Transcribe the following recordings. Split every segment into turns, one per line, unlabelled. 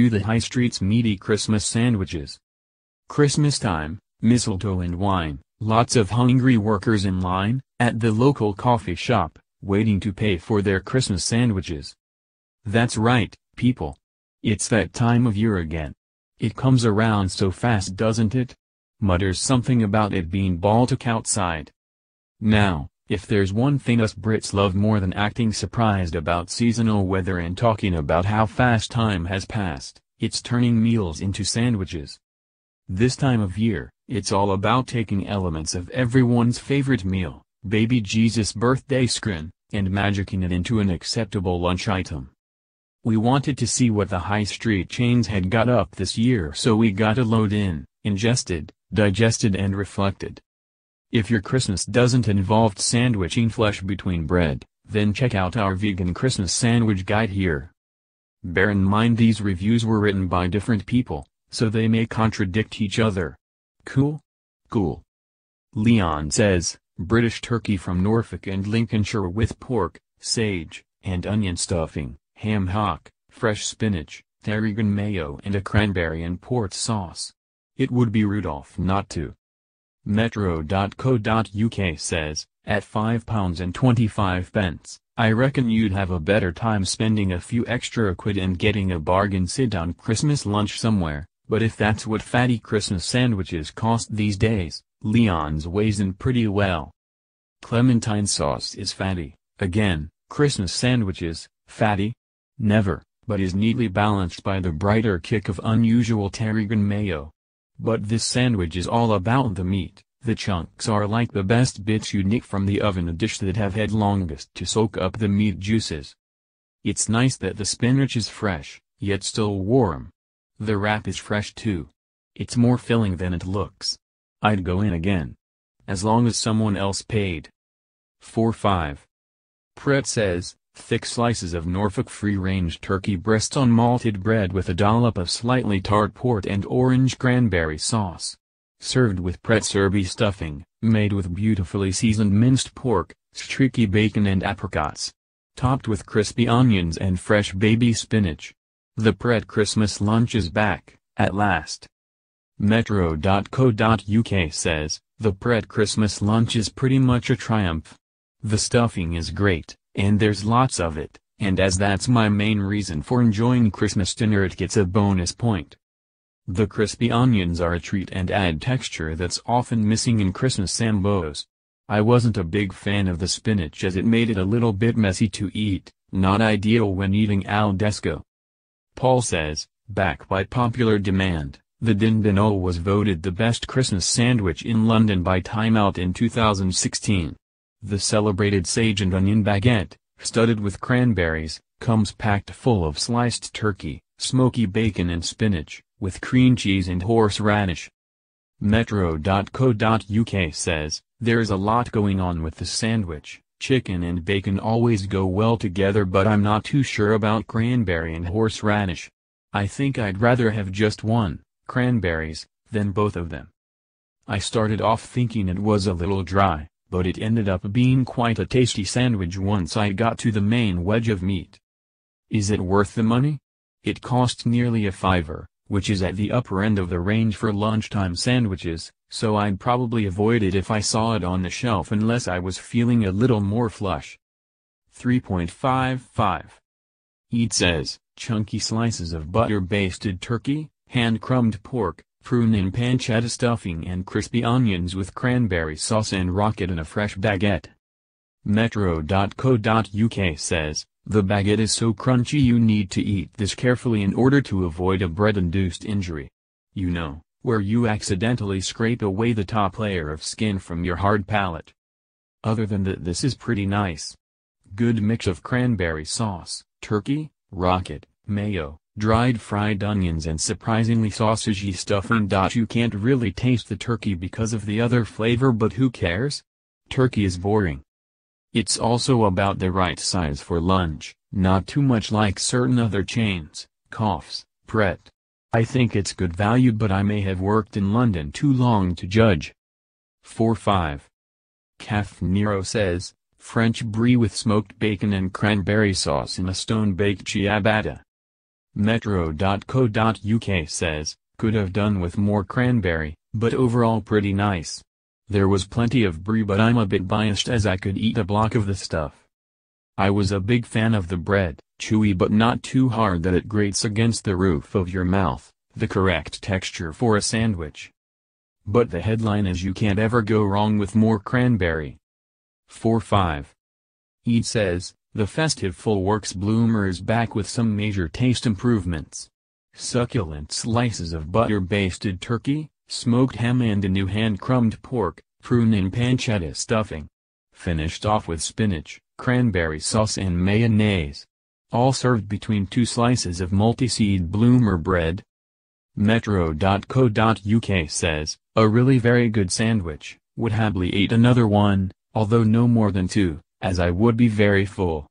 to the high street's meaty Christmas sandwiches. Christmas time, mistletoe and wine, lots of hungry workers in line, at the local coffee shop, waiting to pay for their Christmas sandwiches. That's right, people. It's that time of year again. It comes around so fast, doesn't it? Mutters something about it being Baltic outside. Now, if there's one thing us Brits love more than acting surprised about seasonal weather and talking about how fast time has passed, it's turning meals into sandwiches. This time of year, it's all about taking elements of everyone's favorite meal, baby Jesus' birthday scrin, and magicking it into an acceptable lunch item. We wanted to see what the high street chains had got up this year, so we got a load in, ingested, digested and reflected. If your Christmas doesn't involve sandwiching flesh between bread, then check out our vegan Christmas sandwich guide here. Bear in mind these reviews were written by different people, so they may contradict each other. Cool? Cool. Leon says, British turkey from Norfolk and Lincolnshire with pork, sage, and onion stuffing, ham hock, fresh spinach, tarragon mayo and a cranberry and port sauce. It would be Rudolph not to. Metro.co.uk says, at £5.25, I reckon you'd have a better time spending a few extra quid and getting a bargain sit-down Christmas lunch somewhere, but if that's what fatty Christmas sandwiches cost these days, Leon's weighs in pretty well. Clementine sauce is fatty, again, Christmas sandwiches, fatty? Never, but is neatly balanced by the brighter kick of unusual tarragon mayo. But this sandwich is all about the meat. The chunks are like the best bits you'd nick from the oven, a dish that have had longest to soak up the meat juices. It's nice that the spinach is fresh, yet still warm. The wrap is fresh too. It's more filling than it looks. I'd go in again. As long as someone else paid. 4-5. Pret says, thick slices of Norfolk free-range turkey breast on malted bread with a dollop of slightly tart port and orange cranberry sauce. Served with Pret-Serby stuffing, made with beautifully seasoned minced pork, streaky bacon and apricots. Topped with crispy onions and fresh baby spinach. The Pret Christmas lunch is back, at last. Metro.co.uk says, the Pret Christmas lunch is pretty much a triumph. The stuffing is great, and there's lots of it, and as that's my main reason for enjoying Christmas dinner, it gets a bonus point. The crispy onions are a treat and add texture that's often missing in Christmas sambos. I wasn't a big fan of the spinach as it made it a little bit messy to eat, not ideal when eating al desco. Paul says, back by popular demand, the Din Dinol was voted the best Christmas sandwich in London by Time Out in 2016. The celebrated sage and onion baguette, studded with cranberries, comes packed full of sliced turkey, smoky bacon and spinach, with cream cheese and horseradish. Metro.co.uk says, there's a lot going on with the sandwich. Chicken and bacon always go well together, but I'm not too sure about cranberry and horseradish. I think I'd rather have just one, cranberries, than both of them. I started off thinking it was a little dry, but it ended up being quite a tasty sandwich once I got to the main wedge of meat. Is it worth the money? It cost nearly a fiver, which is at the upper end of the range for lunchtime sandwiches, so I'd probably avoid it if I saw it on the shelf unless I was feeling a little more flush. 3.55. Eat says, chunky slices of butter-basted turkey, hand-crumbed pork, prune and pancetta stuffing and crispy onions with cranberry sauce and rocket in a fresh baguette. Metro.co.uk says, the baguette is so crunchy you need to eat this carefully in order to avoid a bread-induced injury. You know, where you accidentally scrape away the top layer of skin from your hard palate. Other than that, this is pretty nice. Good mix of cranberry sauce, turkey, rocket, mayo, dried fried onions and surprisingly sausagey stuffing. You can't really taste the turkey because of the other flavor, but who cares? Turkey is boring. It's also about the right size for lunch, not too much like certain other chains. Coughs, Pret. I think it's good value, but I may have worked in London too long to judge. 4-5. Caf Nero says, French brie with smoked bacon and cranberry sauce in a stone-baked ciabatta. Metro.co.uk says, could have done with more cranberry, but overall pretty nice. There was plenty of brie, but I'm a bit biased as I could eat a block of the stuff. I was a big fan of the bread, chewy but not too hard that it grates against the roof of your mouth, the correct texture for a sandwich. But the headline is you can't ever go wrong with more cranberry. 4-5. Ed says, the festive full works bloomer is back with some major taste improvements. Succulent slices of butter-basted turkey, smoked ham and a new hand-crumbed pork, prune and pancetta stuffing. Finished off with spinach, cranberry sauce and mayonnaise. All served between 2 slices of multi-seed bloomer bread. Metro.co.uk says, a really very good sandwich, would happily eat another one, although no more than 2, as I would be very full.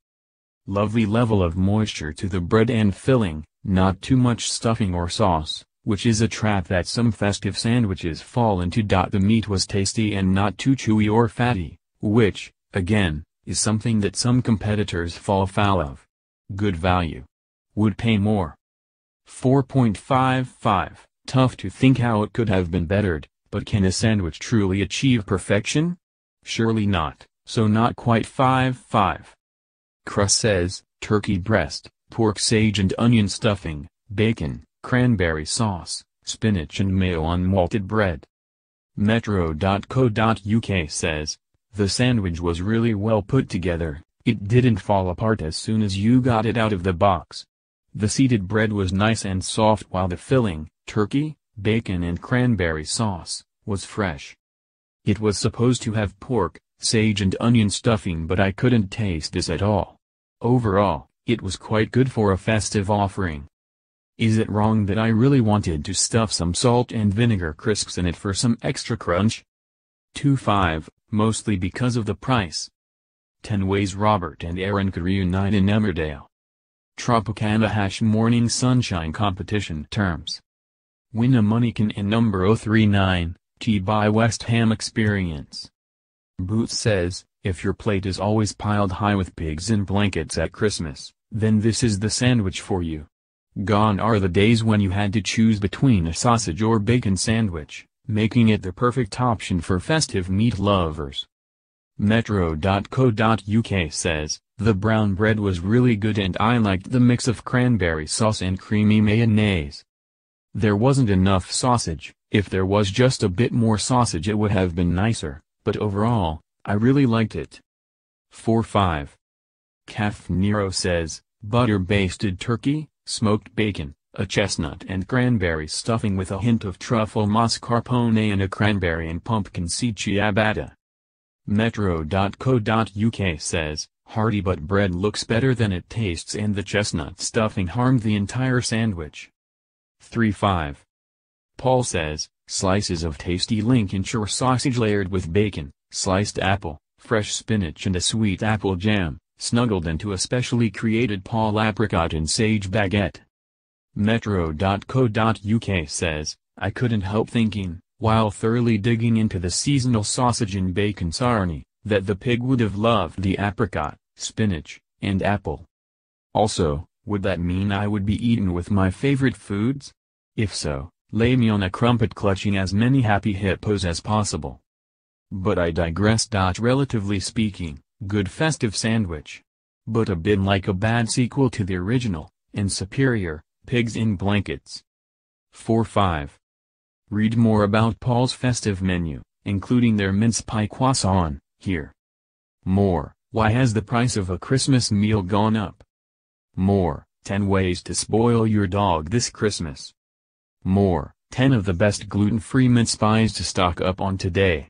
Lovely level of moisture to the bread and filling, not too much stuffing or sauce, which is a trap that some festive sandwiches fall into. The meat was tasty and not too chewy or fatty, which, again, is something that some competitors fall foul of. Good value. Would pay more. 4.55, tough to think how it could have been bettered, but can a sandwich truly achieve perfection? Surely not, so not quite 5.5. Crust says, turkey breast, pork sage and onion stuffing, bacon, cranberry sauce, spinach and mayo on malted bread. Metro.co.uk says, the sandwich was really well put together, it didn't fall apart as soon as you got it out of the box. The seeded bread was nice and soft while the filling, turkey, bacon and cranberry sauce, was fresh. It was supposed to have pork, sage and onion stuffing, but I couldn't taste this at all. Overall, it was quite good for a festive offering. Is it wrong that I really wanted to stuff some salt and vinegar crisps in it for some extra crunch? 2.5, mostly because of the price. 10 ways Robert and Aaron could reunite in Emmerdale. Tropicana # Morning Sunshine Competition Terms. Win a Moneycan and number 039, T by West Ham Experience. Boots says, if your plate is always piled high with pigs in blankets at Christmas, then this is the sandwich for you. Gone are the days when you had to choose between a sausage or bacon sandwich, making it the perfect option for festive meat lovers. Metro.co.uk says, the brown bread was really good and I liked the mix of cranberry sauce and creamy mayonnaise. There wasn't enough sausage, if there was just a bit more sausage it would have been nicer, but overall, I really liked it. 4.5. Calf Nero says, butter-basted turkey, smoked bacon, a chestnut and cranberry stuffing with a hint of truffle mascarpone and a cranberry and pumpkin seed ciabatta. Metro.co.uk says, hearty but bread looks better than it tastes and the chestnut stuffing harmed the entire sandwich. 3.5. Paul says, slices of tasty Lincolnshire sausage layered with bacon, sliced apple, fresh spinach and a sweet apple jam, snuggled into a specially created Paul apricot and sage baguette. Metro.co.uk says, I couldn't help thinking, while thoroughly digging into the seasonal sausage and bacon sarnie, that the pig would have loved the apricot, spinach, and apple. Also, would that mean I would be eaten with my favorite foods? If so, lay me on a crumpet clutching as many happy hippos as possible. But I digress. Relatively speaking, good festive sandwich. But a bit like a bad sequel to the original, and superior, Pigs in Blankets. 4.5. Read more about Paul's festive menu, including their mince pie croissant, here. More, why has the price of a Christmas meal gone up? More, 10 ways to spoil your dog this Christmas. More, 10 of the best gluten-free mince pies to stock up on today.